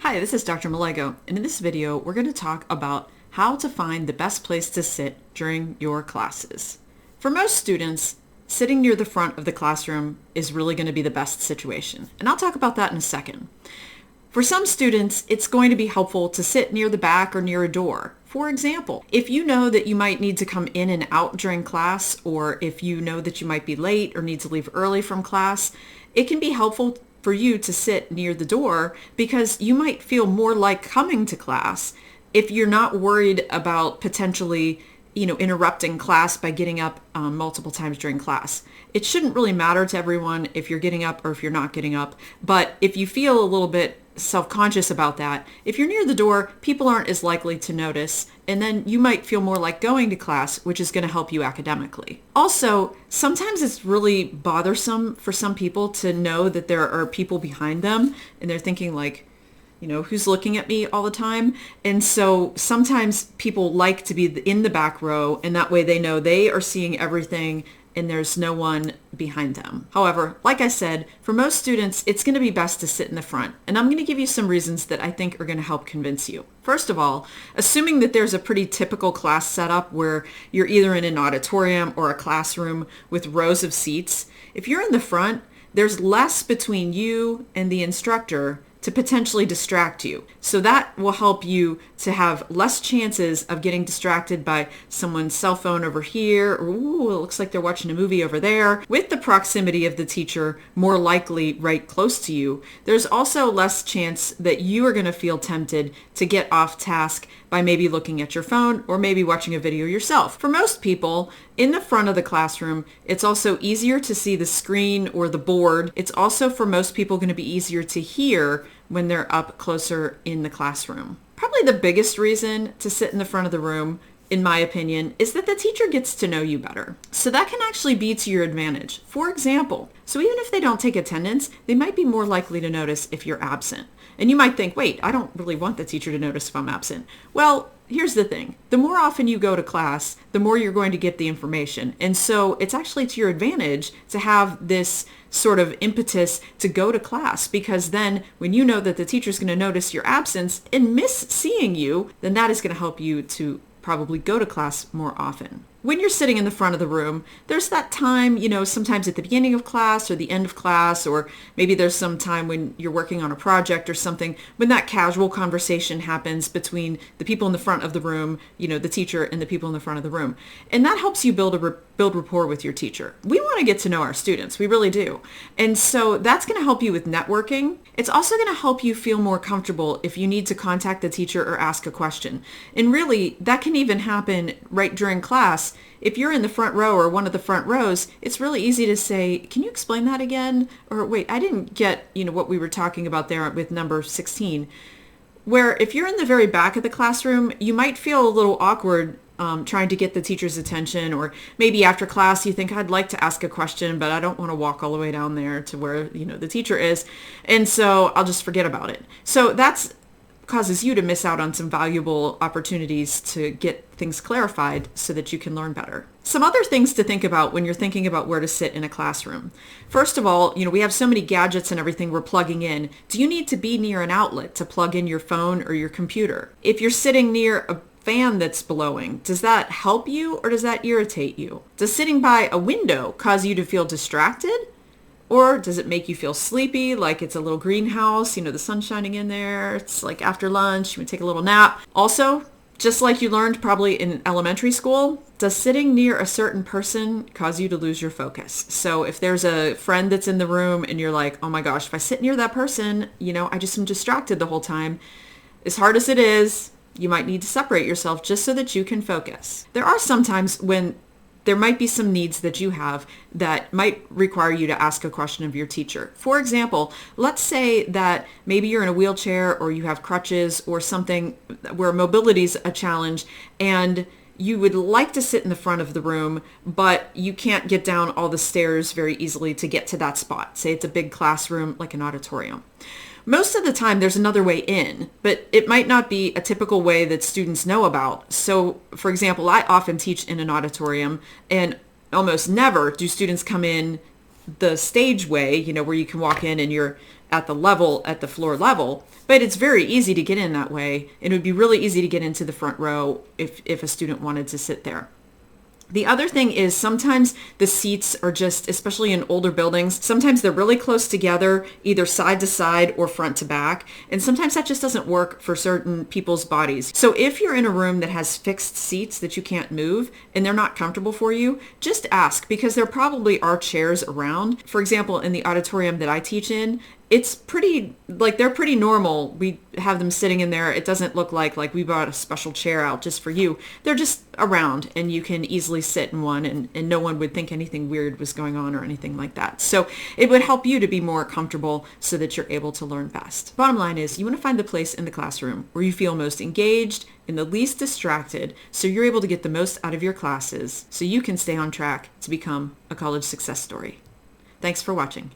Hi, this is Dr. Malego, and in this video, we're going to talk about how to find the best place to sit during your classes. For most students, sitting near the front of the classroom is really going to be the best situation, and I'll talk about that in a second. For some students, it's going to be helpful to sit near the back or near a door. For example, if you know that you might need to come in and out during class, or if you know that you might be late or need to leave early from class, it can be helpful for you to sit near the door because you might feel more like coming to class if you're not worried about potentially interrupting class by getting up multiple times during class. It shouldn't really matter to everyone if you're getting up or if you're not getting up, but if you feel a little bit self-conscious about that, if you're near the door, people aren't as likely to notice, and then you might feel more like going to class, which is going to help you academically. Also, sometimes it's really bothersome for some people to know that there are people behind them, and they're thinking like, who's looking at me all the time? And so sometimes people like to be in the back row, and that way they know they are seeing everything and there's no one behind them. However, like I said, for most students, it's going to be best to sit in the front. And I'm going to give you some reasons that I think are going to help convince you. First of all, assuming that there's a pretty typical class setup where you're either in an auditorium or a classroom with rows of seats, if you're in the front, there's less between you and the instructor to potentially distract you. So that will help you to have less chances of getting distracted by someone's cell phone over here, or ooh, it looks like they're watching a movie over there. With the proximity of the teacher more likely right close to you, there's also less chance that you are going to feel tempted to get off task by maybe looking at your phone or maybe watching a video yourself. For most people, in the front of the classroom, it's also easier to see the screen or the board. It's also for most people going to be easier to hear when they're up closer in the classroom. Probably the biggest reason to sit in the front of the room, in my opinion, is that the teacher gets to know you better. So that can actually be to your advantage. For example, so even if they don't take attendance, they might be more likely to notice if you're absent. And you might think, wait, I don't really want the teacher to notice if I'm absent. Well, here's the thing. The more often you go to class, the more you're going to get the information. And so it's actually to your advantage to have this sort of impetus to go to class, because then when you know that the teacher's going to notice your absence and miss seeing you, then that is going to help you to probably go to class more often. When you're sitting in the front of the room, there's that time, sometimes at the beginning of class or the end of class, or maybe there's some time when you're working on a project or something, when that casual conversation happens between the people in the front of the room, the teacher and the people in the front of the room. And that helps you build rapport with your teacher. We want to get to know our students. We really do. And so that's going to help you with networking. It's also going to help you feel more comfortable if you need to contact the teacher or ask a question. And really, that can even happen right during class. If you're in the front row or one of the front rows, it's really easy to say, can you explain that again? Or wait, I didn't get, what we were talking about there with number 16. Where if you're in the very back of the classroom, you might feel a little awkward trying to get the teacher's attention, or maybe after class you think, I'd like to ask a question, but I don't want to walk all the way down there to where, the teacher is. And so I'll just forget about it. So that's causes you to miss out on some valuable opportunities to get things clarified so that you can learn better. Some other things to think about when you're thinking about where to sit in a classroom. First of all, we have so many gadgets and everything we're plugging in. Do you need to be near an outlet to plug in your phone or your computer? If you're sitting near a fan that's blowing, does that help you or does that irritate you? Does sitting by a window cause you to feel distracted? Or does it make you feel sleepy, like it's a little greenhouse, the sun's shining in there, it's like after lunch, you would take a little nap. Also, just like you learned probably in elementary school, does sitting near a certain person cause you to lose your focus? So if there's a friend that's in the room and you're like, oh my gosh, if I sit near that person, I just am distracted the whole time. As hard as it is, you might need to separate yourself just so that you can focus. There are some times when there might be some needs that you have that might require you to ask a question of your teacher. For example, let's say that maybe you're in a wheelchair or you have crutches or something where mobility is a challenge, and you would like to sit in the front of the room, but you can't get down all the stairs very easily to get to that spot. Say it's a big classroom like an auditorium. Most of the time there's another way in, but it might not be a typical way that students know about. So, for example, I often teach in an auditorium, and almost never do students come in the stage way, where you can walk in and you're at the floor level, but it's very easy to get in that way. It would be really easy to get into the front row if a student wanted to sit there. The other thing is sometimes the seats are just, especially in older buildings, sometimes they're really close together, either side to side or front to back. And sometimes that just doesn't work for certain people's bodies. So if you're in a room that has fixed seats that you can't move and they're not comfortable for you, just ask, because there probably are chairs around. For example, in the auditorium that I teach in, it's pretty, they're pretty normal. We have them sitting in there. It doesn't look like we brought a special chair out just for you. They're just around and you can easily sit in one and no one would think anything weird was going on or anything like that. So it would help you to be more comfortable so that you're able to learn fast. Bottom line is you want to find the place in the classroom where you feel most engaged and the least distracted so you're able to get the most out of your classes so you can stay on track to become a college success story. Thanks for watching.